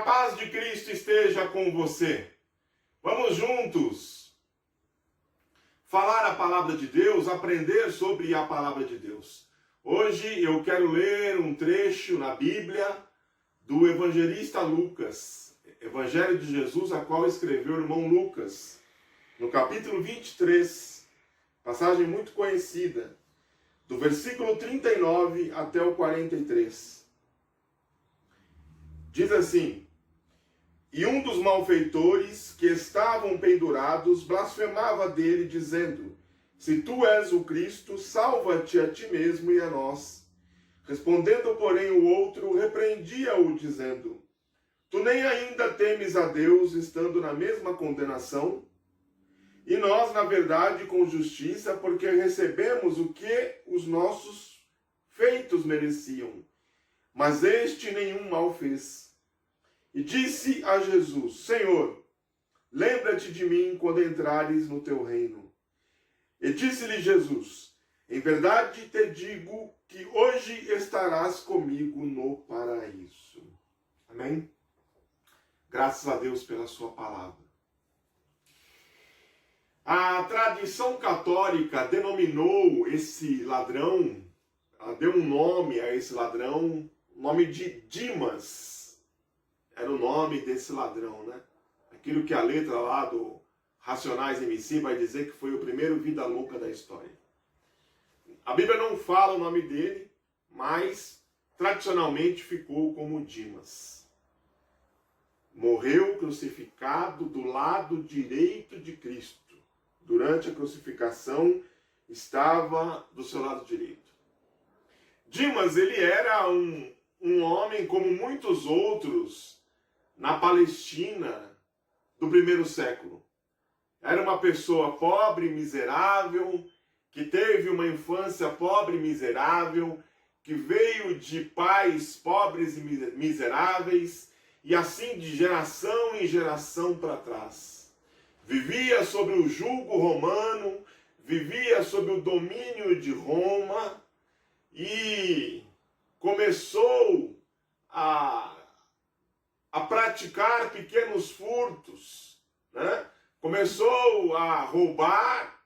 paz de Cristo esteja com você. Vamos juntos falar a palavra de Deus, aprender sobre a palavra de Deus. Hoje eu quero ler um trecho na Bíblia do evangelista Lucas, Evangelho de Jesus, a qual escreveu o irmão Lucas, no capítulo 23, passagem muito conhecida, do versículo 39 até o 43. Diz assim: E um dos malfeitores que estavam pendurados blasfemava dele, dizendo: Se tu és o Cristo, salva-te a ti mesmo e a nós. Respondendo, porém, o outro repreendia-o, dizendo: Tu nem ainda temes a Deus, estando na mesma condenação? E nós, na verdade, com justiça, porque recebemos o que os nossos feitos mereciam. Mas este nenhum mal fez. E disse a Jesus: Senhor, lembra-te de mim quando entrares no teu reino. E disse-lhe Jesus: Em verdade te digo que hoje estarás comigo no paraíso. Amém? Graças a Deus pela sua palavra. A tradição católica denominou esse ladrão, deu um nome a esse ladrão, o nome de Dimas. Era o nome desse ladrão, né? Aquilo que a letra lá do Racionais MC vai dizer que foi o primeiro vida louca da história. A Bíblia não fala o nome dele, mas tradicionalmente ficou como Dimas. Morreu crucificado do lado direito de Cristo. Durante a crucificação, estava do seu lado direito. Dimas, ele era um homem como muitos outros na Palestina do primeiro século. Era uma pessoa pobre, miserável, que teve uma infância pobre e miserável, que veio de pais pobres e miseráveis, e assim de geração em geração para trás. Vivia sob o jugo romano, vivia sob o domínio de Roma, e começou a praticar pequenos furtos, né? Começou a roubar,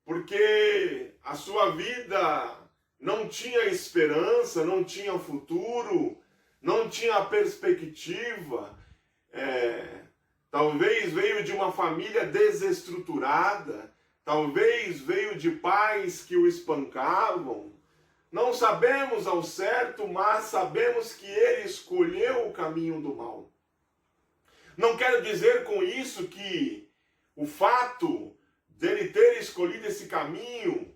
porque a sua vida não tinha esperança, não tinha futuro, não tinha perspectiva. Talvez veio de uma família desestruturada, talvez veio de pais que o espancavam. Não sabemos ao certo, mas sabemos que ele escolheu o caminho do mal. Não quero dizer com isso que o fato dele ter escolhido esse caminho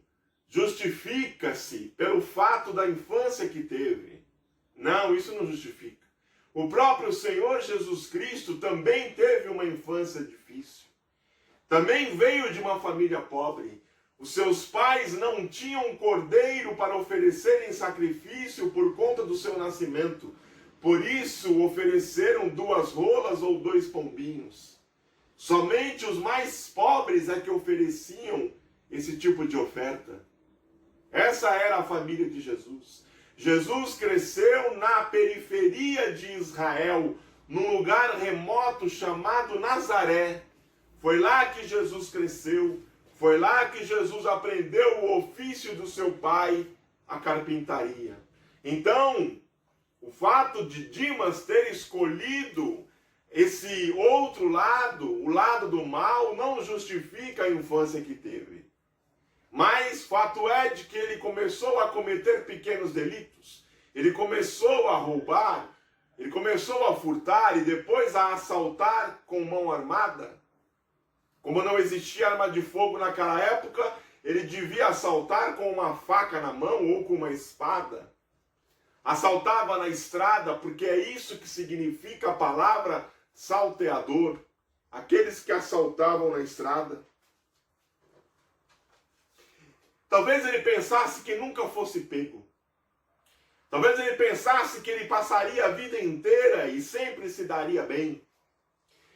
justifica-se pelo fato da infância que teve. Não, isso não justifica. O próprio Senhor Jesus Cristo também teve uma infância difícil. Também veio de uma família pobre. Os seus pais não tinham cordeiro para oferecer em sacrifício por conta do seu nascimento. Por isso ofereceram 2 rolas ou 2 pombinhos. Somente os mais pobres é que ofereciam esse tipo de oferta. Essa era a família de Jesus. Jesus cresceu na periferia de Israel, num lugar remoto chamado Nazaré. Foi lá que Jesus cresceu. Foi lá que Jesus aprendeu o ofício do seu pai, a carpintaria. Então, o fato de Dimas ter escolhido esse outro lado, o lado do mal, não justifica a infância que teve. Mas fato é de que ele começou a cometer pequenos delitos. Ele começou a roubar, ele começou a furtar e depois a assaltar com mão armada. Como não existia arma de fogo naquela época, ele devia assaltar com uma faca na mão ou com uma espada. Assaltava na estrada, porque é isso que significa a palavra salteador. Aqueles que assaltavam na estrada. Talvez ele pensasse que nunca fosse pego. Talvez ele pensasse que ele passaria a vida inteira e sempre se daria bem.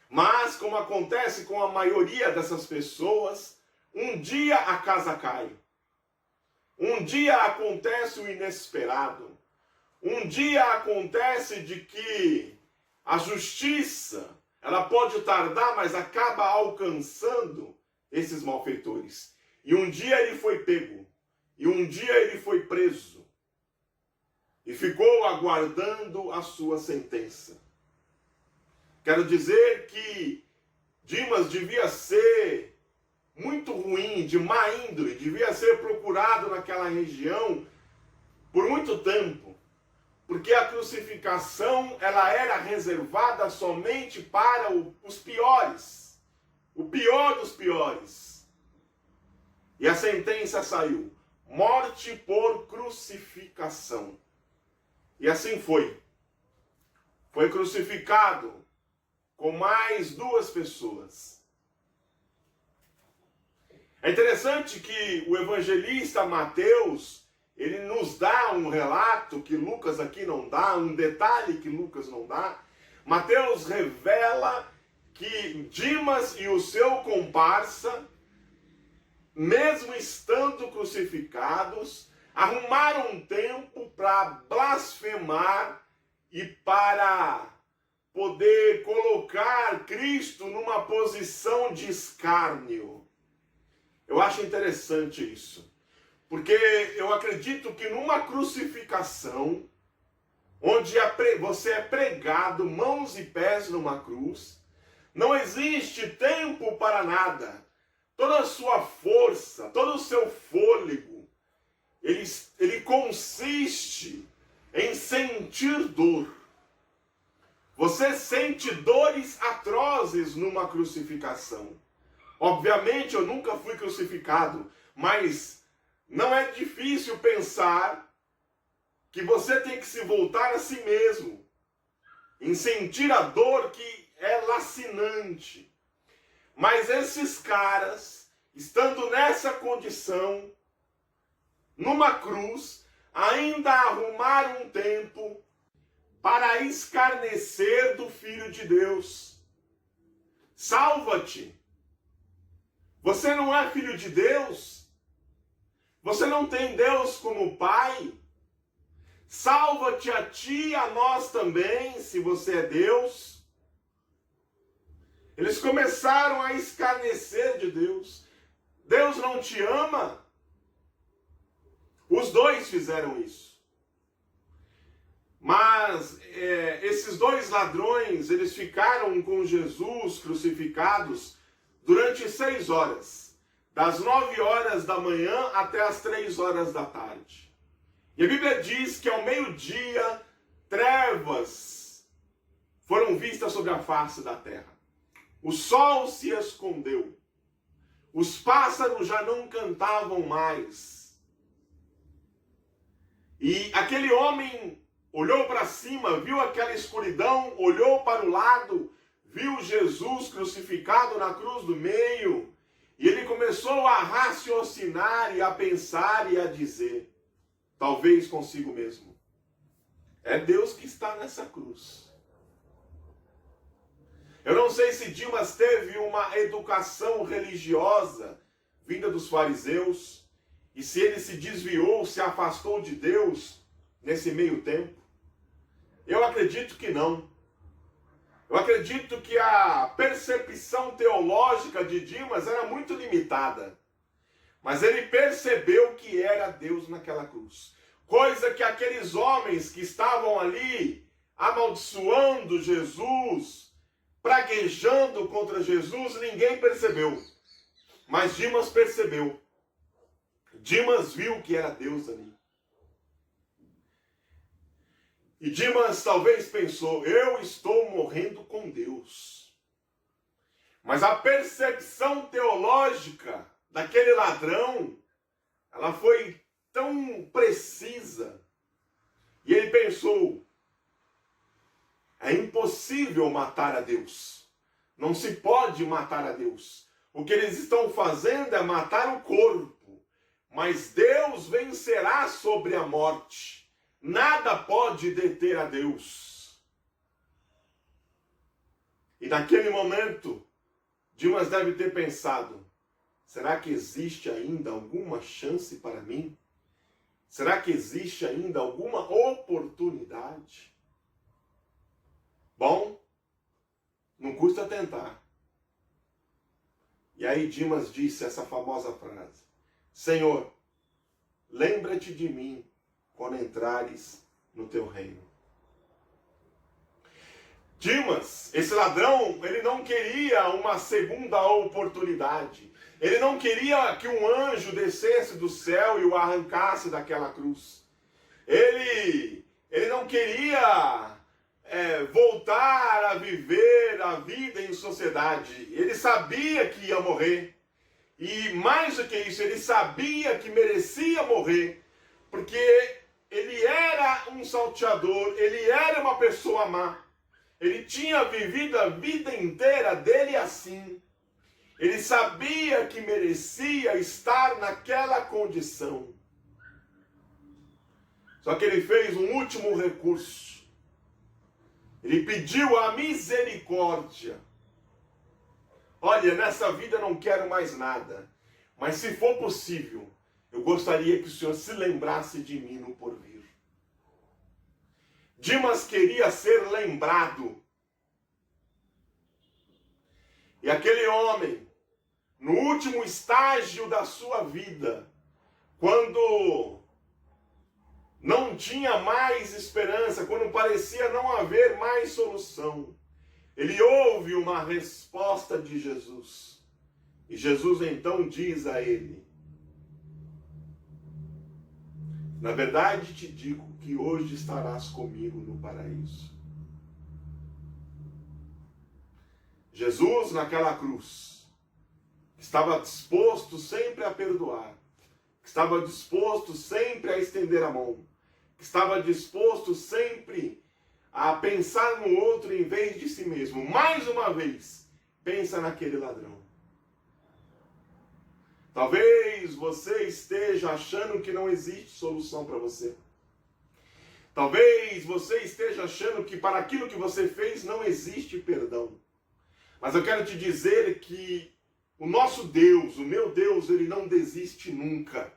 Mas, como acontece com a maioria dessas pessoas, um dia a casa cai. Um dia acontece o inesperado. Um dia acontece de que A justiça, ela pode tardar, mas acaba alcançando esses malfeitores. E um dia ele foi pego, e um dia ele foi preso, e ficou aguardando a sua sentença. Quero dizer que Dimas devia ser muito ruim, de má índole, devia ser procurado naquela região por muito tempo, porque a crucificação ela era reservada somente para os piores, o pior dos piores. E a sentença saiu: morte por crucificação. E assim foi. Foi crucificado com mais 2 pessoas. É interessante que o evangelista Mateus, ele nos dá um relato que Lucas aqui não dá, um detalhe que Lucas não dá. Mateus revela que Dimas e o seu comparsa, mesmo estando crucificados, arrumaram um tempo para blasfemar e para poder colocar Cristo numa posição de escárnio. Eu acho interessante isso, porque eu acredito que numa crucificação, onde você é pregado mãos e pés numa cruz, não existe tempo para nada. Toda a sua força, todo o seu fôlego, ele consiste em sentir dor. Você sente dores atrozes numa crucificação. Obviamente eu nunca fui crucificado, mas não é difícil pensar que você tem que se voltar a si mesmo, em sentir a dor que é lacinante. Mas esses caras, estando nessa condição, numa cruz, ainda arrumaram um tempo para escarnecer do Filho de Deus. Salva-te! Você não é filho de Deus? Você não tem Deus como Pai? Salva-te a ti e a nós também, se você é Deus. Eles começaram a escarnecer de Deus. Deus não te ama? Os 2 fizeram isso. Mas esses 2 ladrões, eles ficaram com Jesus crucificados durante 6 horas, das 9 horas da manhã até as 3 horas da tarde. E a Bíblia diz que ao meio-dia, trevas foram vistas sobre a face da terra. O sol se escondeu. Os pássaros já não cantavam mais. E aquele homem olhou para cima, viu aquela escuridão, olhou para o lado, viu Jesus crucificado na cruz do meio, e ele começou a raciocinar e a pensar e a dizer, talvez consigo mesmo, é Deus que está nessa cruz. Eu não sei se Dimas teve uma educação religiosa vinda dos fariseus, e se ele se desviou, se afastou de Deus nesse meio tempo. Eu acredito que não. Eu acredito que a percepção teológica de Dimas era muito limitada. Mas ele percebeu que era Deus naquela cruz. Coisa que aqueles homens que estavam ali amaldiçoando Jesus, praguejando contra Jesus, ninguém percebeu. Mas Dimas percebeu. Dimas viu que era Deus ali. E Dimas talvez pensou, eu estou morrendo com Deus. Mas a percepção teológica daquele ladrão, ela foi tão precisa. E ele pensou, é impossível matar a Deus. Não se pode matar a Deus. O que eles estão fazendo é matar o corpo. Mas Deus vencerá sobre a morte. Nada pode deter a Deus. E naquele momento, Dimas deve ter pensado, será que existe ainda alguma chance para mim? Será que existe ainda alguma oportunidade? Bom, não custa tentar. E aí Dimas disse essa famosa frase: Senhor, lembra-te de mim quando entrares no teu reino. Dimas, esse ladrão, ele não queria uma segunda oportunidade. Ele não queria que um anjo descesse do céu e o arrancasse daquela cruz. Ele não queria voltar a viver a vida em sociedade. Ele sabia que ia morrer. E mais do que isso, ele sabia que merecia morrer. Porque ele era um salteador, ele era uma pessoa má. Ele tinha vivido a vida inteira dele assim. Ele sabia que merecia estar naquela condição. Só que ele fez um último recurso. Ele pediu a misericórdia. Olha, nessa vida eu não quero mais nada. Mas se for possível, eu gostaria que o Senhor se lembrasse de mim no porvir. Dimas queria ser lembrado. E aquele homem, no último estágio da sua vida, quando não tinha mais esperança, quando parecia não haver mais solução, ele ouve uma resposta de Jesus. E Jesus então diz a ele: na verdade te digo que hoje estarás comigo no paraíso. Jesus naquela cruz estava disposto sempre a perdoar, estava disposto sempre a estender a mão, estava disposto sempre a pensar no outro em vez de si mesmo. Mais uma vez, pensa naquele ladrão. Talvez você esteja achando que não existe solução para você. Talvez você esteja achando que para aquilo que você fez não existe perdão. Mas eu quero te dizer que o nosso Deus, o meu Deus, ele não desiste nunca.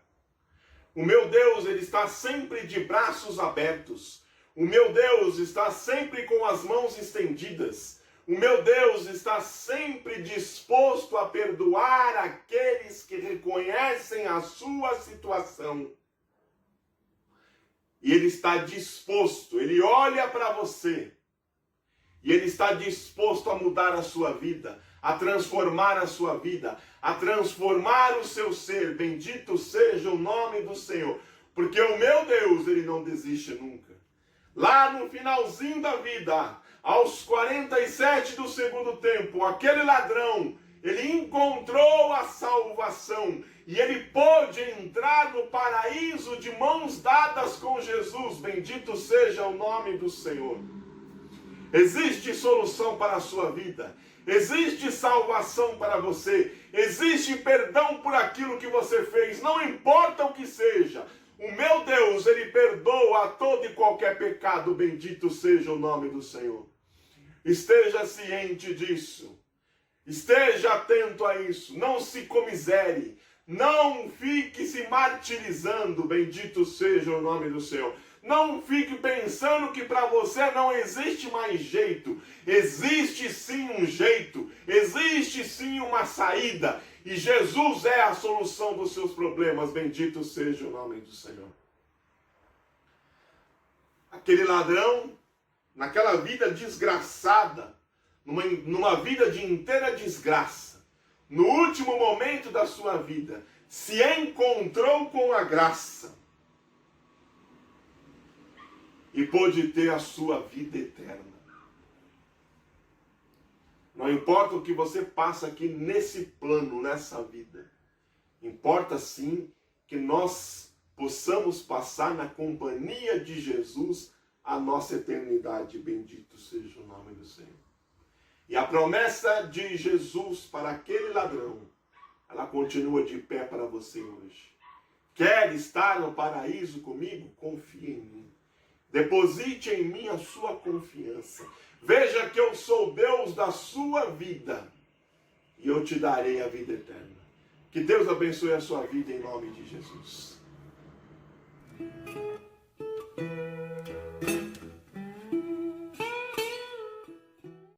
O meu Deus, ele está sempre de braços abertos. O meu Deus está sempre com as mãos estendidas. O meu Deus está sempre disposto a perdoar aqueles que reconhecem a sua situação. E ele está disposto, ele olha para você. E ele está disposto a mudar a sua vida, a transformar a sua vida, a transformar o seu ser. Bendito seja o nome do Senhor. Porque o meu Deus, ele não desiste nunca. Lá no finalzinho da vida, aos 47 do segundo tempo, aquele ladrão, ele encontrou a salvação. E ele pôde entrar no paraíso de mãos dadas com Jesus. Bendito seja o nome do Senhor. Existe solução para a sua vida. Existe salvação para você. Existe perdão por aquilo que você fez. Não importa o que seja. O meu Deus, ele perdoa todo e qualquer pecado. Bendito seja o nome do Senhor. Esteja ciente disso. Esteja atento a isso. Não se comisere. Não fique se martirizando. Bendito seja o nome do Senhor. Não fique pensando que para você não existe mais jeito. Existe sim um jeito. Existe sim uma saída. E Jesus é a solução dos seus problemas. Bendito seja o nome do Senhor. Aquele ladrão, naquela vida desgraçada, numa vida de inteira desgraça, no último momento da sua vida, se encontrou com a graça. E pôde ter a sua vida eterna. Não importa o que você passa aqui nesse plano, nessa vida. Importa sim que nós possamos passar na companhia de Jesus a nossa eternidade. Bendito seja o nome do Senhor. E a promessa de Jesus para aquele ladrão, ela continua de pé para você hoje. Quer estar no paraíso comigo? Confie em mim. Deposite em mim a sua confiança. Veja que eu sou Deus da sua vida. E eu te darei a vida eterna. Que Deus abençoe a sua vida em nome de Jesus.